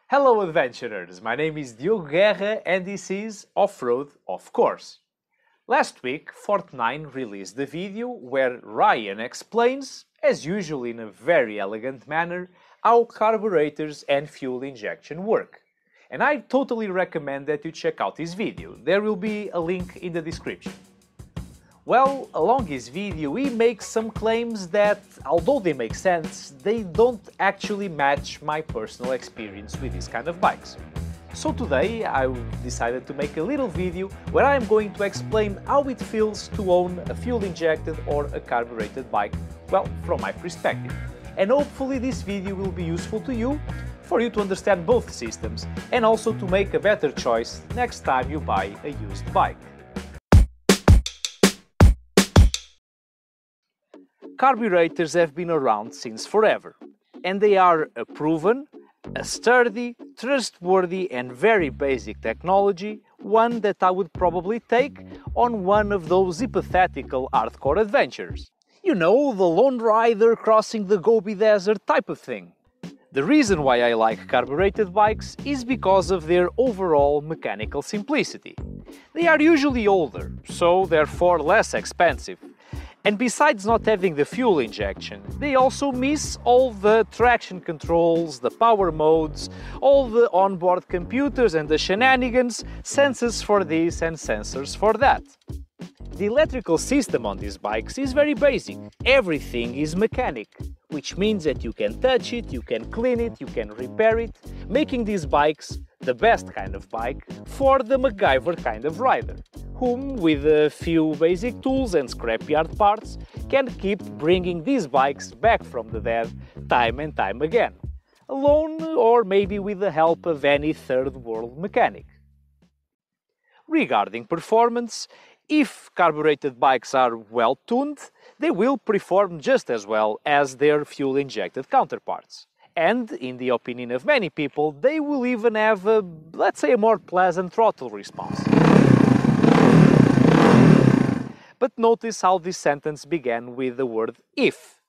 Hello adventurers, my name is Diogo Guerra and this is OFFroad-OFFcourse. Last week, Fortnine released a video where Ryan explains, as usual in a very elegant manner, how carburetors and fuel injection work. And I totally recommend that you check out this video. There will be a link in the description. Well, along his video he makes some claims that, although they make sense, they don't actually match my personal experience with this kind of bikes. So today I decided to make a little video where I am going to explain how it feels to own a fuel-injected or a carbureted bike, well, from my perspective. And hopefully this video will be useful to you, for you to understand both systems and also to make a better choice next time you buy a used bike. Carburetors have been around since forever, and they are a proven, a sturdy, trustworthy and very basic technology, one that I would probably take on one of those hypothetical hardcore adventures. You know, the lone rider crossing the Gobi Desert type of thing. The reason why I like carbureted bikes is because of their overall mechanical simplicity. They are usually older, so therefore less expensive. And besides not having the fuel injection, they also miss all the traction controls, the power modes, all the onboard computers and the shenanigans, sensors for this and sensors for that. The electrical system on these bikes is very basic. Everything is mechanic, which means that you can touch it, you can clean it, you can repair it, making these bikes the best kind of bike for the MacGyver kind of rider, whom, with a few basic tools and scrapyard parts, can keep bringing these bikes back from the dead time and time again, alone or maybe with the help of any third world mechanic. Regarding performance, if carbureted bikes are well tuned, they will perform just as well as their fuel-injected counterparts. And, in the opinion of many people, they will even have a, let's say, a more pleasant throttle response. But notice how this sentence began with the word if.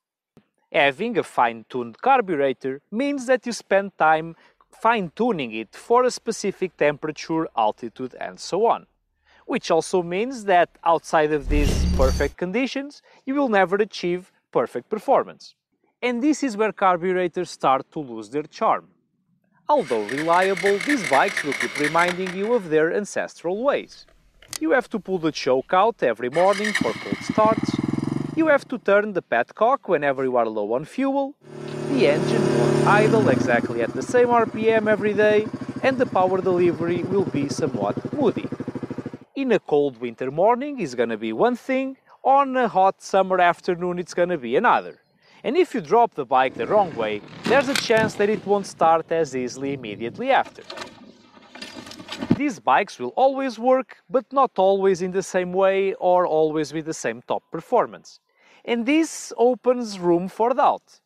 Having a fine-tuned carburetor means that you spend time fine-tuning it for a specific temperature, altitude and so on. Which also means that outside of these perfect conditions, you will never achieve perfect performance. And this is where carburetors start to lose their charm. Although reliable, these bikes will keep reminding you of their ancestral ways. You have to pull the choke out every morning for cold starts, you have to turn the petcock whenever you are low on fuel, the engine won't idle exactly at the same RPM every day, and the power delivery will be somewhat moody. In a cold winter morning it's gonna be one thing, on a hot summer afternoon it's gonna be another. And if you drop the bike the wrong way, there's a chance that it won't start as easily immediately after. These bikes will always work, but not always in the same way or always with the same top performance. And this opens room for doubt.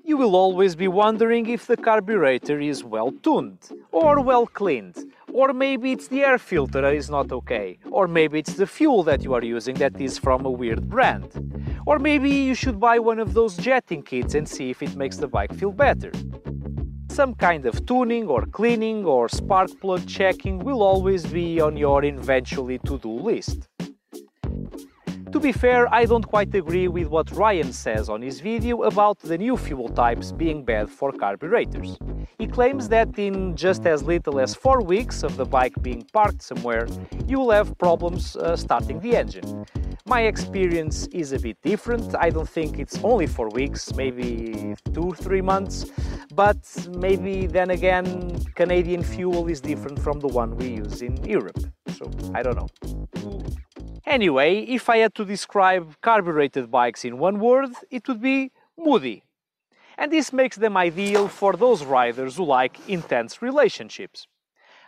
You will always be wondering if the carburetor is well tuned, or well cleaned, or maybe it's the air filter that is not okay, or maybe it's the fuel that you are using that is from a weird brand. Or maybe you should buy one of those jetting kits and see if it makes the bike feel better. Some kind of tuning or cleaning or spark plug checking will always be on your eventually to-do list. To be fair, I don't quite agree with what Ryan says on his video about the new fuel types being bad for carburetors. He claims that in just as little as 4 weeks of the bike being parked somewhere, you will have problems starting the engine. My experience is a bit different. I don't think it's only 4 weeks, maybe 2-3 months, but maybe then again Canadian fuel is different from the one we use in Europe, so I don't know. Anyway, if I had to describe carbureted bikes in one word, it would be moody. And this makes them ideal for those riders who like intense relationships.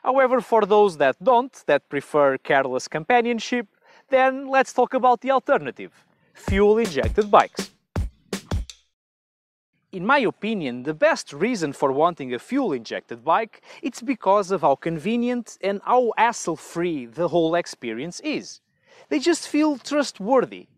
However, for those that don't, that prefer careless companionship, then let's talk about the alternative, fuel-injected bikes. In my opinion, the best reason for wanting a fuel-injected bike is because of how convenient and how hassle-free the whole experience is. They just feel trustworthy.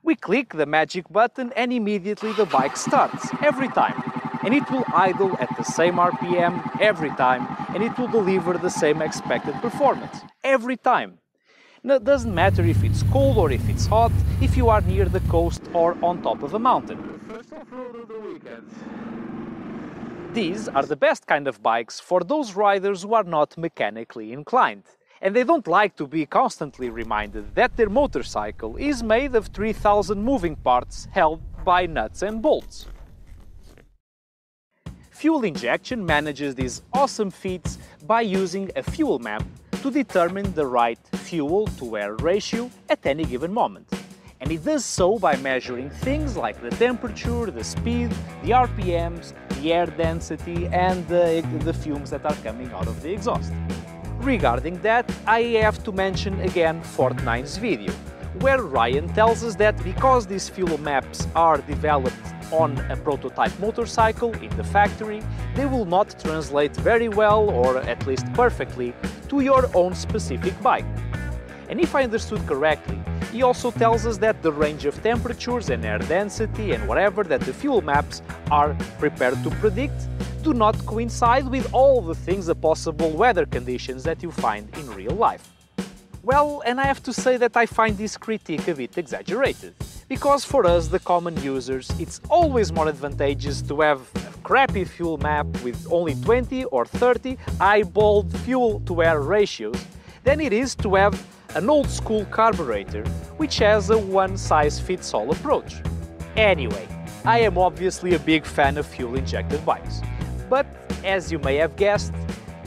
We click the magic button and immediately the bike starts, every time. And it will idle at the same RPM every time, and it will deliver the same expected performance, every time. Now, it doesn't matter if it's cold or if it's hot, if you are near the coast or on top of a mountain. First off-road of the weekend. These are the best kind of bikes for those riders who are not mechanically inclined, and they don't like to be constantly reminded that their motorcycle is made of 3,000 moving parts held by nuts and bolts. Fuel injection manages these awesome feats by using a fuel map to determine the right fuel-to-air ratio at any given moment. And it does so by measuring things like the temperature, the speed, the RPMs, the air density and the fumes that are coming out of the exhaust. Regarding that, I have to mention again Fortnine's video, where Ryan tells us that because these fuel maps are developed on a prototype motorcycle in the factory, they will not translate very well, or at least perfectly, to your own specific bike. And if I understood correctly, he also tells us that the range of temperatures and air density and whatever that the fuel maps are prepared to predict do not coincide with all the things, the possible weather conditions that you find in real life. Well, and I have to say that I find this critique a bit exaggerated, because for us, the common users, it's always more advantageous to have a crappy fuel map with only 20 or 30 eyeballed fuel-to-air ratios than it is to have an old-school carburetor which has a one-size-fits-all approach. Anyway, I am obviously a big fan of fuel-injected bikes, but as you may have guessed,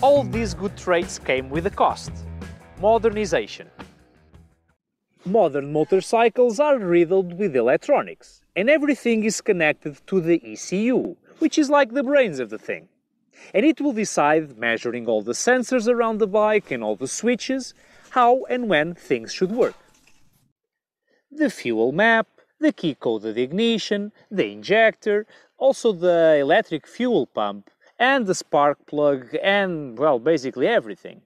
all these good traits came with a cost. Modernization. Modern motorcycles are riddled with electronics, and everything is connected to the ECU, which is like the brains of the thing. And it will decide, measuring all the sensors around the bike and all the switches, how and when things should work. The fuel map, the key-coded ignition, the injector, also the electric fuel pump, and the spark plug, and, well, basically everything.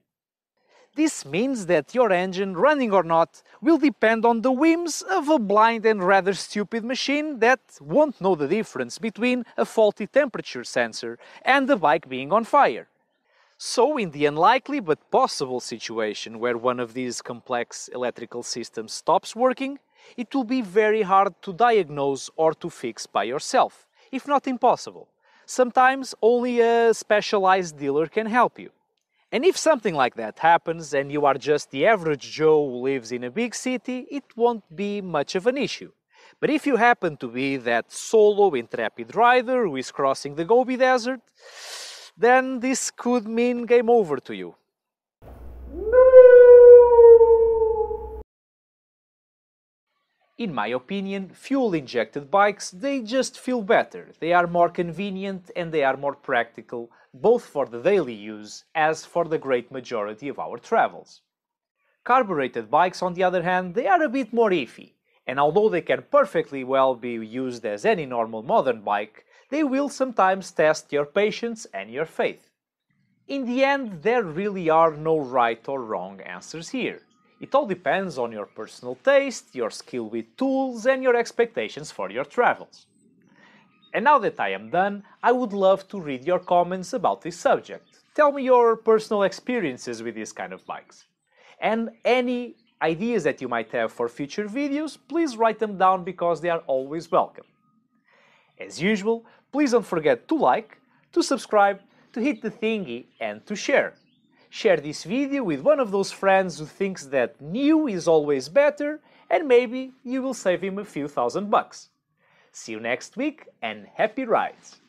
This means that your engine, running or not, will depend on the whims of a blind and rather stupid machine that won't know the difference between a faulty temperature sensor and the bike being on fire. So, in the unlikely but possible situation where one of these complex electrical systems stops working, it will be very hard to diagnose or to fix by yourself, if not impossible. Sometimes only a specialized dealer can help you. And if something like that happens and you are just the average Joe who lives in a big city, it won't be much of an issue. But if you happen to be that solo intrepid rider who is crossing the Gobi Desert, then this could mean game over to you. In my opinion, fuel-injected bikes, they just feel better. They are more convenient and they are more practical, both for the daily use as for the great majority of our travels. Carbureted bikes, on the other hand, they are a bit more iffy, and although they can perfectly well be used as any normal modern bike, they will sometimes test your patience and your faith. In the end, there really are no right or wrong answers here. It all depends on your personal taste, your skill with tools, and your expectations for your travels. And now that I am done, I would love to read your comments about this subject. Tell me your personal experiences with these kind of bikes. And any ideas that you might have for future videos, please write them down because they are always welcome. As usual, please don't forget to like, to subscribe, to hit the thingy, and to share. Share this video with one of those friends who thinks that new is always better, and maybe you will save him a few $1,000 bucks. See you next week and happy rides!